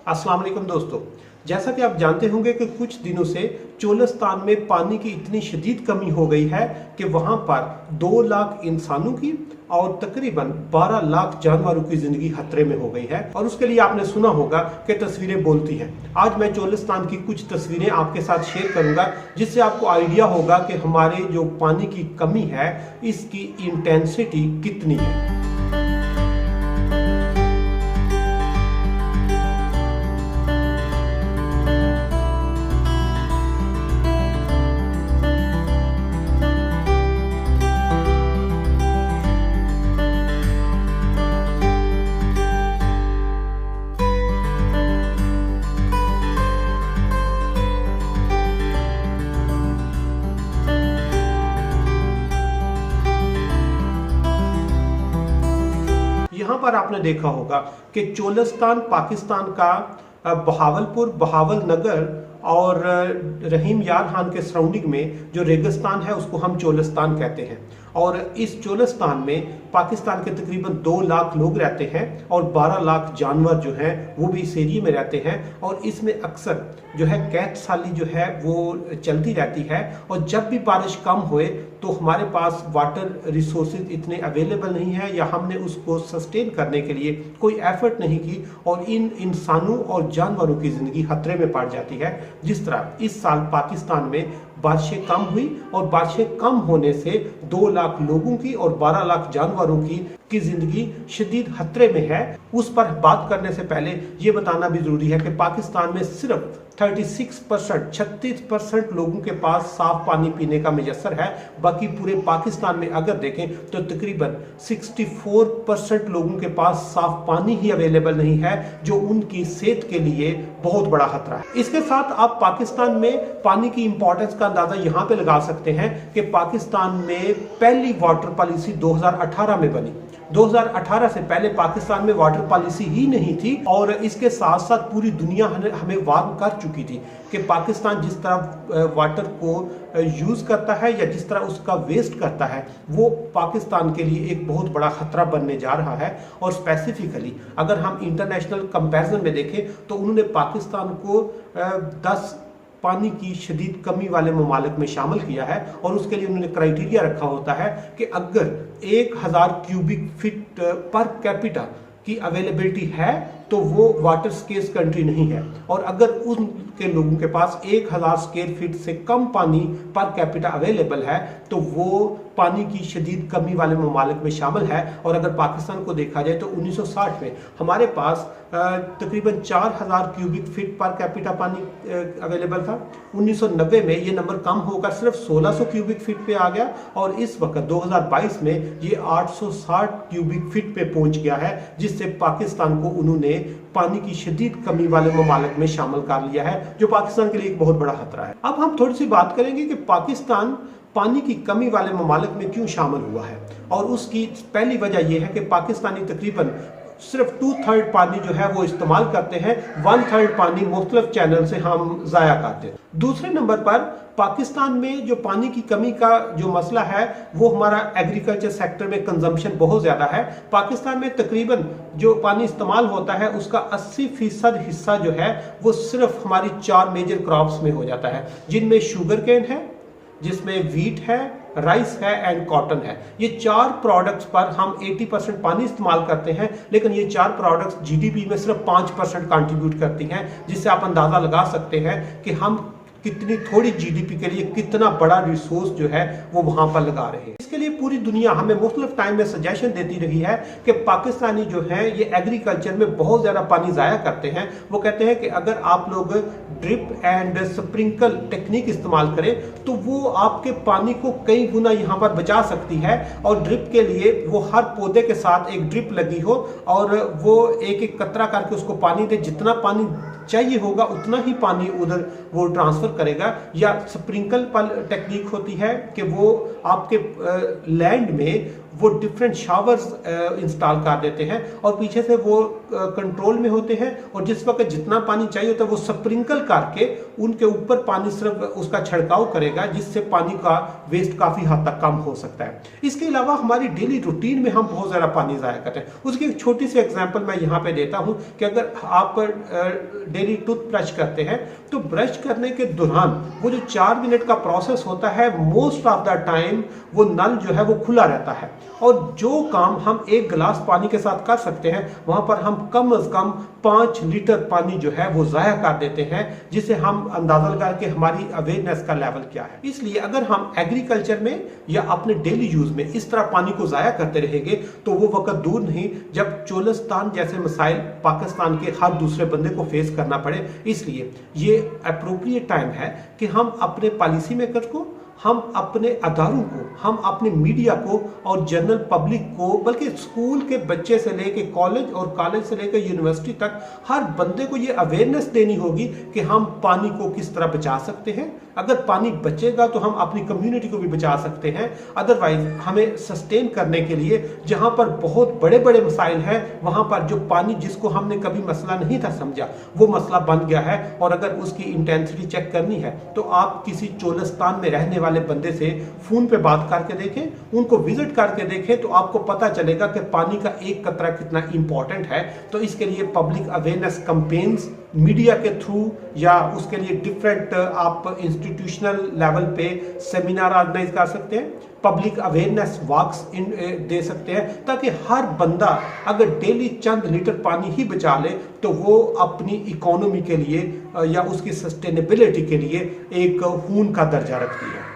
अस्सलाम वालेकुम दोस्तों, जैसा कि आप जानते होंगे कि कुछ दिनों से चोलिस्तान में पानी की इतनी शदीद कमी हो गई है कि वहां पर 2 लाख इंसानों की और तकरीबन 12 लाख जानवरों की जिंदगी खतरे में हो गई है। और उसके लिए आपने सुना होगा कि तस्वीरें बोलती हैं। आज मैं चोलिस्तान की कुछ तस्वीरें आपके साथ शेयर करूंगा जिससे आपको आइडिया होगा कि हमारे जो पानी की कमी है इसकी इंटेंसिटी कितनी है। यहां पर आपने देखा होगा कि चोलिस्तान पाकिस्तान का बहावलपुर, बहावल नगर और रहीम यार खान के सराउंडिंग में जो रेगिस्तान है उसको हम चोलिस्तान कहते हैं। और इस चोलिस्तान में पाकिस्तान के तकरीबन 2 लाख लोग रहते हैं और 12 लाख जानवर जो हैं वो भी इस एरिए में रहते हैं। और इसमें अक्सर जो है कैट साली जो है वो चलती रहती है। और जब भी बारिश कम हुए तो हमारे पास वाटर रिसोर्सेज इतने अवेलेबल नहीं है या हमने उसको सस्टेन करने के लिए कोई एफर्ट नहीं की और इन इंसानों और जानवरों की ज़िंदगी खतरे में पड़ जाती है। जिस तरह इस साल पाकिस्तान में बारिशें कम हुई और बारिशें कम होने से 2 लाख लोगों की और 12 लाख जानवरों की जिंदगी शदीद खतरे में है। उस पर बात करने से पहले ये बताना भी जरूरी है कि पाकिस्तान में सिर्फ 36% लोगों के पास साफ पानी पीने का मुयस्सर है। बाकी पूरे पाकिस्तान में अगर देखें तो तकरीबन 64% लोगों के पास साफ पानी ही अवेलेबल नहीं है, जो उनकी सेहत के लिए बहुत बड़ा खतरा है। इसके साथ आप पाकिस्तान में पानी की इंपॉर्टेंस का अंदाजा यहां पे लगा सकते हैं कि पाकिस्तान में पहली वाटर पॉलिसी 2018 में बनी। 2018 से पहले पाकिस्तान में वाटर पॉलिसी ही नहीं थी और इसके साथ साथ पूरी दुनिया हमें वार्न कर चुकी थी कि पाकिस्तान जिस तरह वाटर को यूज़ करता है या जिस तरह उसका वेस्ट करता है वो पाकिस्तान के लिए एक बहुत बड़ा खतरा बनने जा रहा है। और स्पेसिफिकली अगर हम इंटरनेशनल कंपैरिजन में देखें तो उन्होंने पाकिस्तान को 10 पानी की शदीद कमी वाले ममालिक में शामिल किया है। और उसके लिए उन्होंने क्राइटेरिया रखा होता है कि अगर 1000 क्यूबिक फीट पर कैपिटा की अवेलेबिलिटी है तो वो वाटर स्केर्स कंट्री नहीं है। और अगर उनके लोगों के पास 1000 स्क्वायर फीट से कम पानी पर कैपिटा अवेलेबल है तो वो पानी की शदीद कमी वाले ममालिक में शामिल है। और अगर पाकिस्तान को देखा जाए तो 1960 में हमारे पास तकरीबन 4000 क्यूबिक फीट पर कैपिटा पानी अवेलेबल था। 1990 में ये नंबर कम होकर सिर्फ 1600 क्यूबिक फीट पे आ गया और इस वक्त 2022 में ये 860 क्यूबिक फीट पे पहुंच गया है, जिससे पाकिस्तान को उन्होंने पानी की शदीद कमी वाले ममालिक में शामिल कर लिया है, जो पाकिस्तान के लिए एक बहुत बड़ा खतरा है। अब हम थोड़ी सी बात करेंगे कि पाकिस्तान पानी की कमी वाले ममालिक में क्यों शामिल हुआ है। और उसकी पहली वजह यह है कि पाकिस्तानी तकरीबन सिर्फ 2/3 पानी जो है वो इस्तेमाल करते हैं, 1/3 पानी मुख्तलिफ चैनल से हम ज़ाया करते हैं। दूसरे नंबर पर पाकिस्तान में जो पानी की कमी का जो मसला है वो हमारा एग्रीकल्चर सेक्टर में कंजम्पशन बहुत ज़्यादा है। पाकिस्तान में तकरीबन जो पानी इस्तेमाल होता है उसका 80% हिस्सा जो है वो सिर्फ हमारी 4 मेजर क्रॉप्स में हो जाता है, जिनमें शुगर केन है, जिसमें वीट है, राइस है एंड कॉटन है। ये 4 प्रोडक्ट्स पर हम 80% पानी इस्तेमाल करते हैं, लेकिन ये 4 प्रोडक्ट्स जीडीपी में सिर्फ 5% कंट्रीब्यूट करती हैं, जिससे आप अंदाज़ा लगा सकते हैं कि हम कितनी थोड़ी जीडीपी के लिए कितना बड़ा रिसोर्स जो है वो वहां पर लगा रहे हैं। इसके लिए पूरी दुनिया हमें मुख्तलिफ टाइम में सजेशन देती रही है कि पाकिस्तानी जो है ये एग्रीकल्चर में बहुत ज़्यादा पानी ज़ाया करते हैं। वो कहते हैं कि अगर आप लोग ड्रिप एंड स्प्रिंकल टेक्निक इस्तेमाल करें तो वो आपके पानी को कई गुना यहाँ पर बचा सकती है। और ड्रिप के लिए वो हर पौधे के साथ एक ड्रिप लगी हो और वो एक एक कतरा करके उसको पानी दे, जितना पानी चाहिए होगा उतना ही पानी उधर वो ट्रांसफर करेगा। या स्प्रिंकल टेक्निक होती है कि वो आपके लैंड में वो डिफरेंट शावर्स इंस्टॉल कर देते हैं और पीछे से वो कंट्रोल में होते हैं, और जिस वक्त जितना पानी चाहिए होता है वो स्प्रिंकल करके उनके ऊपर पानी सिर्फ उसका छिड़काव करेगा, जिससे पानी का वेस्ट काफी हद तक कम हो सकता है। इसके अलावा हमारी डेली रूटीन में हम बहुत ज्यादा पानी ज़ाया करते हैं। उसकी एक छोटी सी एग्जांपल मैं यहाँ पे देता हूँ कि अगर आप डेली टूथ ब्रश करते हैं तो ब्रश करने के दौरान वो जो 4 मिनट का प्रोसेस होता है, मोस्ट ऑफ द टाइम वो नल जो है वो खुला रहता है, और जो काम हम 1 गिलास पानी के साथ कर सकते हैं वहां पर हम कम से कम 5 लीटर पानी जो है वो ज़ाया कर देते हैं, जिसे हम अंदाजा लगा के हमारी अवेयरनेस का लेवल क्या है। इसलिए अगर हम एग्रीकल्चर में या अपने डेली यूज में इस तरह पानी को ज़ाया करते रहेंगे तो वो वक्त दूर नहीं जब चोलिस्तान जैसे मसाइल पाकिस्तान के हर दूसरे बंदे को फेस करना पड़े। इसलिए ये अप्रोप्रिएट टाइम है कि हम अपने पॉलिसी मेकर को, हम अपने अदारों को, हम अपने मीडिया को और जनरल पब्लिक को, बल्कि स्कूल के बच्चे से लेके कॉलेज और कॉलेज से लेकर यूनिवर्सिटी तक हर बंदे को ये अवेयरनेस देनी होगी कि हम पानी को किस तरह बचा सकते हैं। अगर पानी बचेगा तो हम अपनी कम्युनिटी को भी बचा सकते हैं। अदरवाइज हमें सस्टेन करने के लिए जहां पर बहुत बड़े बड़े मसाइल हैं, वहां पर जो पानी जिसको हमने कभी मसला नहीं था समझा वो मसला बन गया है। और अगर उसकी इंटेंसिटी चेक करनी है तो आप किसी चोलिस्तान में रहने वाले बंदे से फोन पे बात करके देखें, उनको विजिट करके देखें, तो आपको पता चलेगा कि पानी का एक कतरा कितना इंपॉर्टेंट है। तो इसके लिए पब्लिक अवेयरनेस कैंपेन्स मीडिया के थ्रू या उसके लिए डिफरेंट आप इंस्टीट्यूशनल लेवल पे सेमिनार ऑर्गेनाइज कर सकते हैं, पब्लिक अवेयरनेस वॉक्स दे सकते हैं, ताकि हर बंदा अगर डेली चंद लीटर पानी ही बचा ले तो वो अपनी इकोनॉमी के लिए या उसकी सस्टेनेबिलिटी के लिए एक खून का दर्जा रखती है।